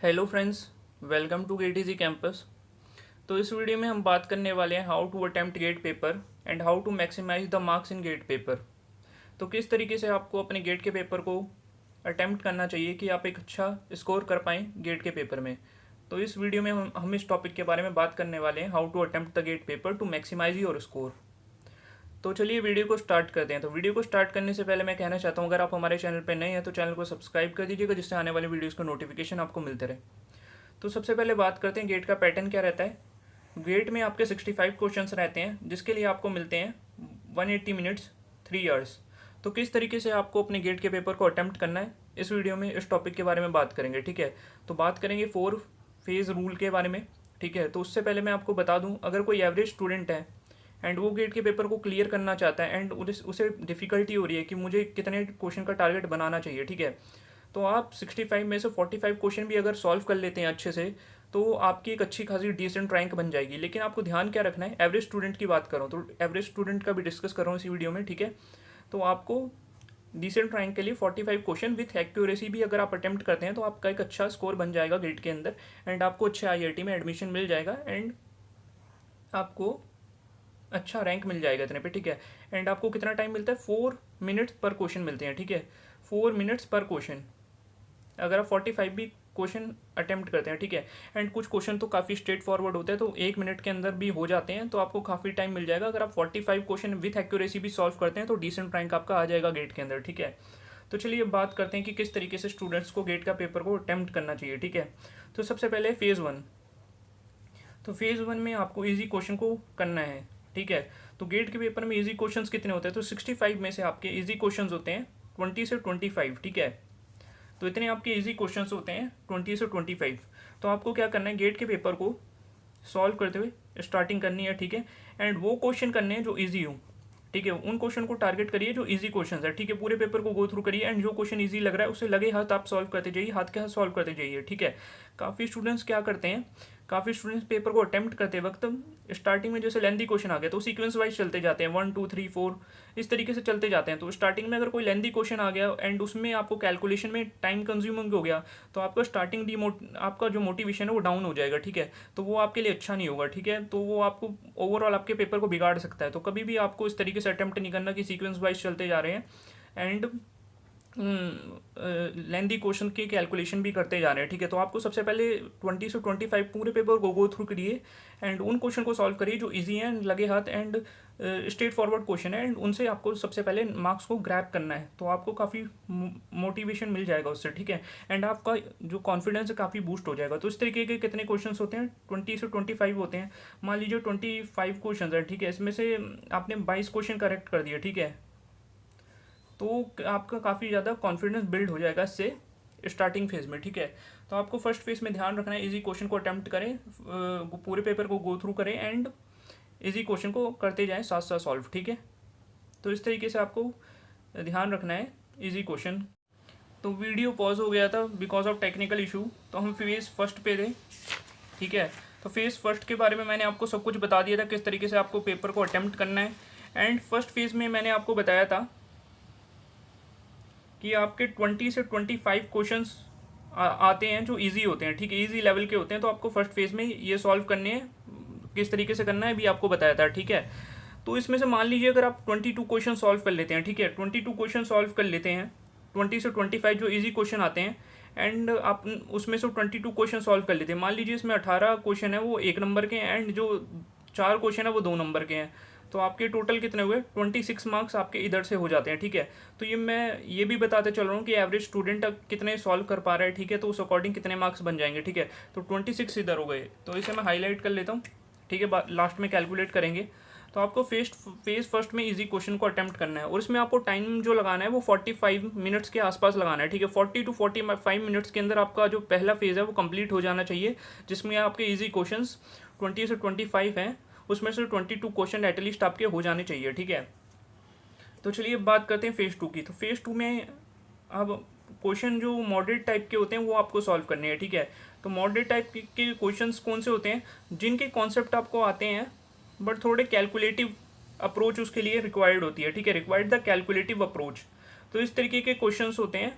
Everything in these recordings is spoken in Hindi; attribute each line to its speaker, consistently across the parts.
Speaker 1: Hello friends, welcome to GATE campus. तो इस वीडियो में हम बात करने वाले हैं how to attempt GATE paper and how to maximise the marks in GATE paper. तो किस तरीके से आपको अपने गेट के पेपर को अटेम्प्ट करना चाहिए कि आप एक अच्छा स्कोर कर पाएँ गेट के पेपर में। तो इस वीडियो में हम इस टॉपिक के बारे में बात करने वाले हैं, how to attempt the GATE paper to maximise your score. तो चलिए वीडियो को स्टार्ट करते हैं। तो वीडियो को स्टार्ट करने से पहले मैं कहना चाहता हूँ, अगर आप हमारे चैनल पर नए हैं तो चैनल को सब्सक्राइब कर दीजिएगा, जिससे आने वाली वीडियोज़ का नोटिफिकेशन आपको मिलते रहे। तो सबसे पहले बात करते हैं गेट का पैटर्न क्या रहता है। गेट में आपके 65 क्वेश्चंस रहते हैं, जिसके लिए आपको मिलते हैं 180 मिनट्स 3 इयर्स। तो किस तरीके से आपको अपने गेट के पेपर को अटेम्प्ट करना है, इस वीडियो में इस टॉपिक के बारे में बात करेंगे। ठीक है, तो बात करेंगे 4 फेज़ रूल के बारे में। ठीक है, तो उससे पहले मैं आपको बता दूं, अगर कोई एवरेज स्टूडेंट है एंड वो गेट के पेपर को क्लियर करना चाहता है एंड उसे डिफ़िकल्टी हो रही है कि मुझे कितने क्वेश्चन का टारगेट बनाना चाहिए। ठीक है, तो आप 65 में से 45 क्वेश्चन भी अगर सॉल्व कर लेते हैं अच्छे से, तो आपकी एक अच्छी खासी डिसेंट रैंक बन जाएगी। लेकिन आपको ध्यान क्या रखना है, एवरेज स्टूडेंट की बात करूँ तो एवरेज स्टूडेंट का भी डिस्कस कर रहा हूँ इसी वीडियो में। ठीक है, तो आपको डिसेंट रैंक के लिए 45 क्वेश्चन विथ एक्यूरेसी भी अगर आप अटेम्प्ट करते हैं तो आपका एक अच्छा स्कोर बन जाएगा गेट के अंदर एंड आपको अच्छे IIT में एडमिशन मिल जाएगा एंड आपको अच्छा रैंक मिल जाएगा इतने पे। ठीक है, एंड आपको कितना टाइम मिलता है, 4 मिनट्स पर क्वेश्चन मिलते हैं। ठीक है, 4 मिनट्स पर क्वेश्चन अगर आप 45 भी क्वेश्चन अटेम्प्ट करते हैं। ठीक है, एंड कुछ क्वेश्चन तो काफ़ी स्ट्रेट फॉरवर्ड होते हैं, तो 1 मिनट के अंदर भी हो जाते हैं, तो आपको काफ़ी टाइम मिल जाएगा। अगर आप 45 क्वेश्चन विथ एक्यूरेसी भी सॉल्व करते हैं तो डिसेंट रैंक आपका आ जाएगा गेट के अंदर। ठीक है, तो चलिए अब बात करते हैं कि किस तरीके से स्टूडेंट्स को गेट का पेपर को अटेम्प्ट करना चाहिए। ठीक है, तो सबसे पहले फेज़ 1। तो फेज़ 1 में आपको ईजी क्वेश्चन को करना है। ठीक है, तो गेट के पेपर में ईजी क्वेश्चंस कितने होते हैं, तो 65 में से आपके ईजी क्वेश्चंस होते हैं 20 से 25। ठीक है, तो इतने आपके इजी क्वेश्चंस होते हैं 20 से 25। तो आपको क्या करना है, गेट के पेपर को सॉल्व करते हुए स्टार्टिंग करनी है। ठीक है, एंड वो क्वेश्चन करने हैं जो इजी हो। ठीक है, उन क्वेश्चन को टारगेट करिए जो इजी क्वेश्चन है। ठीक है, पूरे पेपर को गो थ्रू करिए एंड जो क्वेश्चन इजी लग रहा है उसे लगे हाथ आप सॉल्व करते जाइए, हाथ के हाथ सॉल्व करते जाइए। ठीक है, काफ़ी स्टूडेंट्स क्या करते हैं, काफ़ी स्टूडेंट्स पेपर को अटेम्प्ट करते वक्त स्टार्टिंग में जैसे लेंदी क्वेश्चन आ गया तो सीक्वेंस वाइज चलते जाते हैं, 1 2 3 4 इस तरीके से चलते जाते हैं। तो स्टार्टिंग में अगर कोई लेंदी क्वेश्चन आ गया एंड उसमें आपको कैलकुलेशन में टाइम कंज्यूमिंग हो गया, तो आपका स्टार्टिंग आपका जो मोटिवेशन है वो डाउन हो जाएगा। ठीक है, तो वो आपके लिए अच्छा नहीं होगा। ठीक है, तो वो आपको ओवरऑल आपके पेपर को बिगाड़ सकता है। तो कभी भी आपको इस तरीके से अटेम्प्ट नहीं करना कि सीक्वेंस वाइज चलते जा रहे हैं एंड लेंदी क्वेश्चन की कैलकुलेशन भी करते जा रहे हैं। ठीक है, तो आपको सबसे पहले 20 से 25 पूरे पेपर को गो थ्रू करिए एंड उन क्वेश्चन को सॉल्व करिए जो इजी हैं, लगे हाथ एंड स्ट्रेट फॉरवर्ड क्वेश्चन है, एंड उनसे आपको सबसे पहले मार्क्स को ग्रैब करना है। तो आपको काफ़ी मोटिवेशन मिल जाएगा उससे। ठीक है, एंड आपका जो कॉन्फिडेंस है काफ़ी बूस्ट हो जाएगा। तो इस तरीके के कितने क्वेश्चन होते हैं, 20 से 25 होते हैं। मान लीजिए 25 क्वेश्चन है। ठीक है, इसमें से आपने 22 क्वेश्चन करेक्ट कर दिए। ठीक है, तो आपका काफ़ी ज़्यादा कॉन्फिडेंस बिल्ड हो जाएगा इससे स्टार्टिंग फेज़ में। ठीक है, तो आपको फर्स्ट फेज़ में ध्यान रखना है, इजी क्वेश्चन को अटेम्प्ट करें, पूरे पेपर को गो थ्रू करें एंड इजी क्वेश्चन को करते जाएं साथ साथ सॉल्व। ठीक है, तो इस तरीके से आपको ध्यान रखना है इजी क्वेश्चन। तो वीडियो पॉज हो गया था बिकॉज ऑफ टेक्निकल इशू, तो हम फेज़ फर्स्ट पे थे। ठीक है, तो फेज़ फर्स्ट के बारे में मैंने आपको सब कुछ बता दिया था, किस तरीके से आपको पेपर को अटेम्प्ट करना है। एंड फर्स्ट फेज़ में मैंने आपको बताया था कि आपके 20 से 25 क्वेश्चंस आते हैं जो इजी होते हैं। ठीक है, इजी लेवल के होते हैं, तो आपको फर्स्ट फेज़ में ये सॉल्व करने हैं। किस तरीके से करना है भी आपको बताया था। ठीक है, तो इसमें से मान लीजिए अगर आप 22 क्वेश्चन सॉल्व कर लेते हैं। ठीक है, 22 क्वेश्चन सॉल्व कर लेते हैं, 20 से 25 जो इजी क्वेश्चन आते हैं एंड आप उसमें से 22 क्वेश्चन सॉल्व कर लेते हैं। मान लीजिए इसमें 18 क्वेश्चन है वो 1 नंबर के हैं एंड जो 4 क्वेश्चन है वो 2 नंबर के हैं, तो आपके टोटल कितने हुए, 26 मार्क्स आपके इधर से हो जाते हैं। ठीक है, तो ये मैं ये भी बताते चल रहा हूँ कि एवरेज स्टूडेंट कितने सॉल्व कर पा रहा है। ठीक है, तो उस अकॉर्डिंग कितने मार्क्स बन जाएंगे। ठीक है, तो 26 इधर हो गए, तो इसे मैं हाईलाइट कर लेता हूँ। ठीक है, लास्ट में कैलकुलेट करेंगे। तो आपको फेज़ फर्स्ट में इजी क्वेश्चन को अटेम्प्ट करना है और इसमें आपको टाइम जो लगाना है वो 45 मिनट्स के आसपास लगाना है। ठीक है, 40 to 45 मिनट्स के अंदर आपका जो पहला फेज़ है वो कंप्लीट हो जाना चाहिए, जिसमें आपके इजी क्वेश्चंस 20 से 25 हैं, उसमें से 22 क्वेश्चन एटलीस्ट आपके हो जाने चाहिए। ठीक है, तो चलिए बात करते हैं फेज़ 2 की। तो फेज़ 2 में अब क्वेश्चन जो मॉडरेट टाइप के होते हैं वो आपको सॉल्व करने हैं। ठीक है, तो मॉडरेट टाइप के क्वेश्चंस कौन से होते हैं, जिनके कॉन्सेप्ट आपको आते हैं बट थोड़े कैलकुलेटिव अप्रोच उसके लिए रिक्वायर्ड होती है। ठीक है, रिक्वायर्ड द कैलकुलेटिव अप्रोच। तो इस तरीके के क्वेश्चंस होते हैं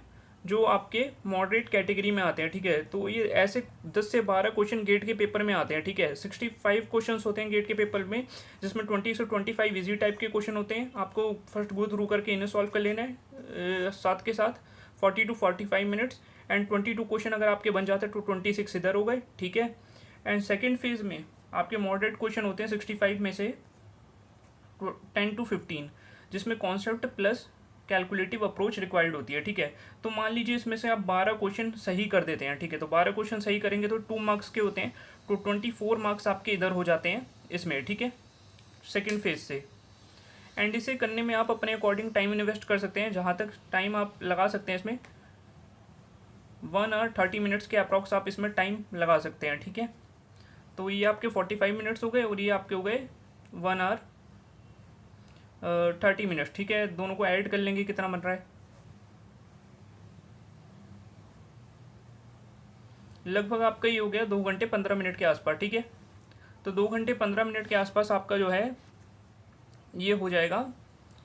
Speaker 1: जो आपके मॉडरेट कैटेगरी में आते हैं, ठीक है। तो ये ऐसे 10 से 12 क्वेश्चन गेट के पेपर में आते हैं, ठीक है। 65 क्वेश्चन होते हैं गेट के पेपर में, जिसमें 20 से 25 इजी टाइप के क्वेश्चन होते हैं। आपको फर्स्ट गो थ्रू करके इन्हें सॉल्व कर लेना है साथ के साथ 40 to 45 मिनट्स। एंड 22 क्वेश्चन अगर आपके बन जाते हैं तो 26 इधर हो गए, ठीक है। एंड सेकेंड फेज में आपके मॉडरेट क्वेश्चन होते हैं 65 में से 10 to 15, जिसमें concept plus calculative approach required होती है, ठीक है। तो मान लीजिए इसमें से आप 12 क्वेश्चन सही कर देते हैं, ठीक है। तो 12 क्वेश्चन सही करेंगे तो 2 मार्क्स के होते हैं, तो 24 मार्क्स आपके इधर हो जाते हैं इसमें, ठीक है, सेकेंड फेज से। एंड इसे करने में आप अपने अकॉर्डिंग टाइम इन्वेस्ट कर सकते हैं, जहाँ तक टाइम आप लगा सकते हैं इसमें 1 hour 30 मिनट्स के अप्रॉक्स आप इसमें टाइम लगा सकते हैं, ठीक है। तो ये आपके 45 मिनट्स हो गए और ये आपके हो गए 1 hour 30 मिनट्स, ठीक है। दोनों को ऐड कर लेंगे, कितना बन रहा है, लगभग आपका ये हो गया 2 घंटे 15 मिनट के आसपास, ठीक है। तो 2 घंटे 15 मिनट के आसपास आपका जो है ये हो जाएगा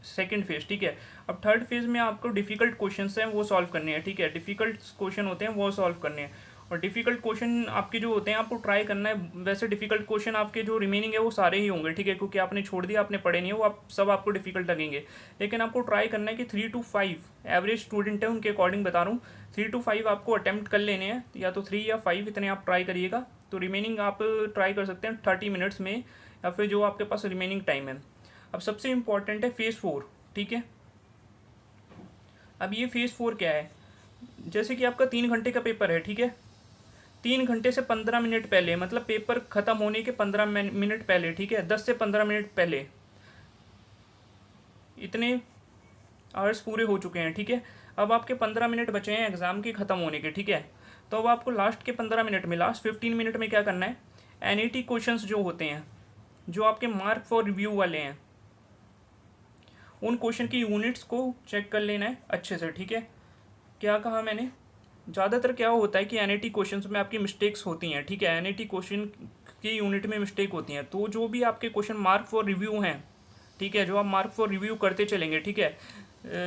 Speaker 1: सेकंड फेज, ठीक है। अब थर्ड फेज में आपको डिफिकल्ट क्वेश्चंस हैं वो सॉल्व करने हैं, ठीक है। डिफिकल्ट क्वेश्चन होते हैं वो सॉल्व करने हैं, और डिफिकल्ट क्वेश्चन आपके जो होते हैं आपको ट्राई करना है। वैसे डिफिकल्ट क्वेश्चन आपके जो रिमेनिंग है वो सारे ही होंगे, ठीक है, क्योंकि आपने छोड़ दिया, आपने पढ़े नहीं है, वो आप सब आपको डिफिकल्ट लगेंगे। लेकिन आपको ट्राई करना है कि 3 to 5 एवरेज स्टूडेंट है उनके अकॉर्डिंग बता रहा हूँ, 3 to 5 आपको अटैम्प्ट कर लेने हैं, या तो 3 या 5 इतने आप ट्राई करिएगा। तो रिमेनिंग आप ट्राई कर सकते हैं 30 मिनट्स में, या फिर जो आपके पास रिमेनिंग टाइम है। अब सबसे इम्पॉर्टेंट है फेज़ 4, ठीक है। अब ये फेज़ 4 क्या है, जैसे कि आपका 3 घंटे का पेपर है, ठीक है। 3 घंटे से 15 मिनट पहले, मतलब पेपर ख़त्म होने के 15 मिनट पहले, ठीक है, 10 से 15 मिनट पहले इतने आवर्स पूरे हो चुके हैं, ठीक है। अब आपके 15 मिनट बचे हैं एग्ज़ाम के ख़त्म होने के, ठीक है। तो अब आपको लास्ट के 15 मिनट में, लास्ट 15 मिनट में क्या करना है, NET क्वेश्चंस जो होते हैं, जो आपके मार्क फॉर रिव्यू वाले हैं, उन क्वेश्चन की यूनिट्स को चेक कर लेना है अच्छे से, ठीक है। क्या कहा मैंने, ज़्यादातर क्या होता है कि NET क्वेश्चंस में आपकी मिस्टेक्स होती हैं, ठीक है। NET क्वेश्चन की यूनिट में मिस्टेक होती हैं, तो जो भी आपके क्वेश्चन मार्क फॉर रिव्यू हैं, ठीक है, जो आप मार्क फॉर रिव्यू करते चलेंगे, ठीक है,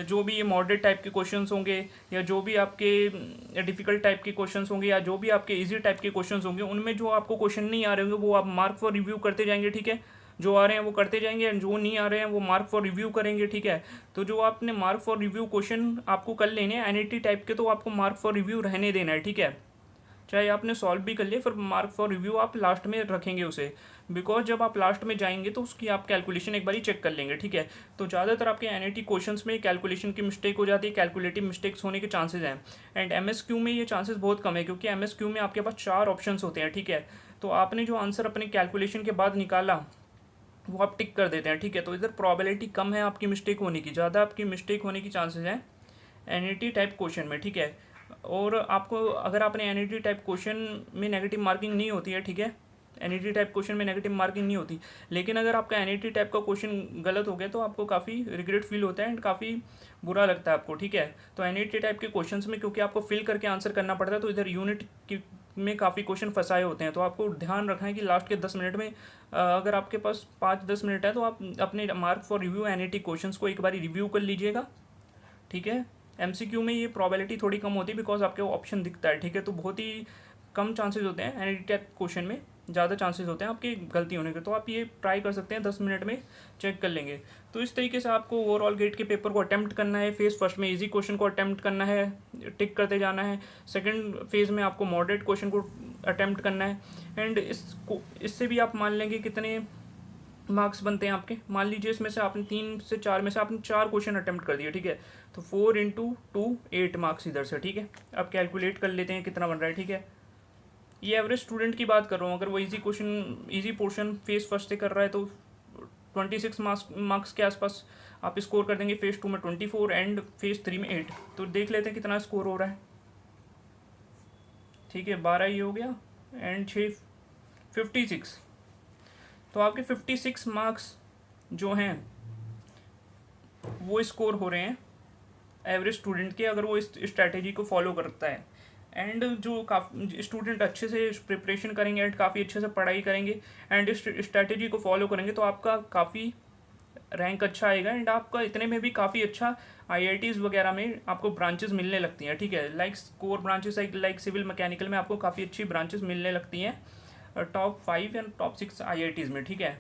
Speaker 1: जो भी ये मॉडरेट टाइप के क्वेश्चंस होंगे, या जो भी आपके डिफ़िकल्ट टाइप के क्वेश्चंस होंगे, या जो भी आपके इजी टाइप के क्वेश्चंस होंगे, उनमें जो आपको क्वेश्चन नहीं आ रहे होंगे वो आप मार्क फॉर रिव्यू करते जाएंगे, ठीक है। जो आ रहे हैं वो करते जाएंगे, एंड जो नहीं आ रहे हैं वो मार्क फॉर रिव्यू करेंगे, ठीक है। तो जो आपने मार्क फॉर रिव्यू क्वेश्चन आपको कर लेने हैं NET टाइप के, तो आपको मार्क फॉर रिव्यू रहने देना है, ठीक है। चाहे आपने सॉल्व भी कर लिए, फिर मार्क फॉर रिव्यू आप लास्ट में रखेंगे उसे, बिकॉज जब आप लास्ट में जाएंगे तो उसकी आप कैलकुलेशन एक बार ही चेक कर लेंगे, ठीक है। तो ज़्यादातर आपके NET क्वेश्चंस में कैलकुलेशन की मिस्टेक हो जाती है, कैलकुलेटिव मिस्टेक्स होने के चांसेस हैं। एंड MSQ में ये चांसेस बहुत कम है, क्योंकि MSQ में आपके पास 4 ऑप्शंस होते हैं, ठीक है। तो आपने जो आंसर अपने कैलकुलेशन के बाद निकाला वो आप टिक कर देते हैं, ठीक है। तो इधर प्रॉबिलिटी कम है आपकी मिस्टेक होने की, ज़्यादा आपकी मिस्टेक होने की चांसेस हैं NET टाइप क्वेश्चन में, ठीक है। और आपको अगर आपने NET टाइप क्वेश्चन में नेगेटिव मार्किंग नहीं होती है, ठीक है, NET टाइप क्वेश्चन में नेगेटिव मार्किंग नहीं होती, लेकिन अगर आपका NET टाइप का क्वेश्चन गलत हो गया तो आपको काफ़ी रिग्रेट फील होता है एंड काफ़ी बुरा लगता है आपको, ठीक है। तो NET टाइप के क्वेश्चंस में क्योंकि आपको फिल करके आंसर करना पड़ता है, तो इधर यूनिट की में काफ़ी क्वेश्चन फंसाए होते हैं। तो आपको ध्यान रखना है कि लास्ट के 10 मिनट में अगर आपके पास 5-10 मिनट है तो आप अपने mark for review NET questions को एक बार रिव्यू कर लीजिएगा, ठीक है। MCQ में ये प्रॉबिलिटी थोड़ी कम होती है, बिकॉज आपके ऑप्शन दिखता है, ठीक है। तो बहुत ही कम चांसेस होते हैं NET टाइप क्वेश्चन में, ज़्यादा चांसेस होते हैं आपकी गलती होने के। तो आप ये ट्राई कर सकते हैं, 10 मिनट में चेक कर लेंगे। तो इस तरीके से आपको ओवरऑल गेट के पेपर को अटैम्प्ट करना है। फेज़ फर्स्ट में इजी क्वेश्चन को अटैम्प्ट करना है, टिक करते जाना है। सेकंड फेज़ में आपको मॉडरेट क्वेश्चन को अटैम्प्ट करना है, एंड इससे भी आप मान लेंगे कितने मार्क्स बनते हैं आपके। मान लीजिए इसमें से आपने 3 से 4 में से आपने 4 क्वेश्चन अटैम्प्ट कर दिए, ठीक है। तो 4 × 2 8 मार्क्स इधर से, ठीक है। अब कैलकुलेट कर लेते हैं कितना बन रहा है, ठीक है। ये एवरेज स्टूडेंट की बात कर रहा हूँ, अगर वो इजी पोर्शन फेज़ फर्स्ट से कर रहा है तो 26 मार्क्स के आसपास आप स्कोर कर देंगे। फेज़ 2 में 24 एंड फेज़ 3 में 8। तो देख लेते हैं कितना स्कोर हो रहा है, ठीक है। 12 ये हो गया एंड 6 56। तो आपके 56 मार्क्स जो हैं वो स्कोर हो रहे हैं एवरेज स्टूडेंट के, अगर वो इस स्ट्रैटेजी को फॉलो करता है। एंड जो काफ़ी स्टूडेंट अच्छे से प्रिपरेशन करेंगे एंड काफ़ी अच्छे से पढ़ाई करेंगे एंड इस स्ट्रैटेजी को फॉलो करेंगे, तो आपका काफ़ी रैंक अच्छा आएगा एंड आपका इतने में भी काफ़ी अच्छा IITs वगैरह में आपको ब्रांचेस मिलने लगती हैं, ठीक है। Like core branches like civil mechanical में आपको काफ़ी अच्छी ब्रांचेस मिलने लगती हैं टॉप 5 या टॉप 6 IITs में, ठीक है।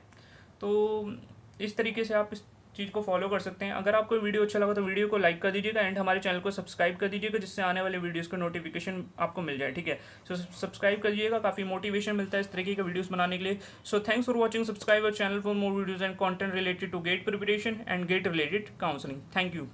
Speaker 1: तो इस तरीके से आप इस चीज़ को फॉलो कर सकते हैं। अगर आपको वीडियो अच्छा लगा तो वीडियो को लाइक कर दीजिएगा एंड हमारे चैनल को सब्सक्राइब कर दीजिएगा, जिससे आने वाले वीडियोस का नोटिफिकेशन आपको मिल जाए, ठीक है। सो सब्सक्राइब करिएगा, काफ़ी मोटिवेशन मिलता है इस तरीके के वीडियोस बनाने के लिए। So thanks for watching, subscribe our channel for more videos and content related to GATE preparation and GATE related counselling. Thank you.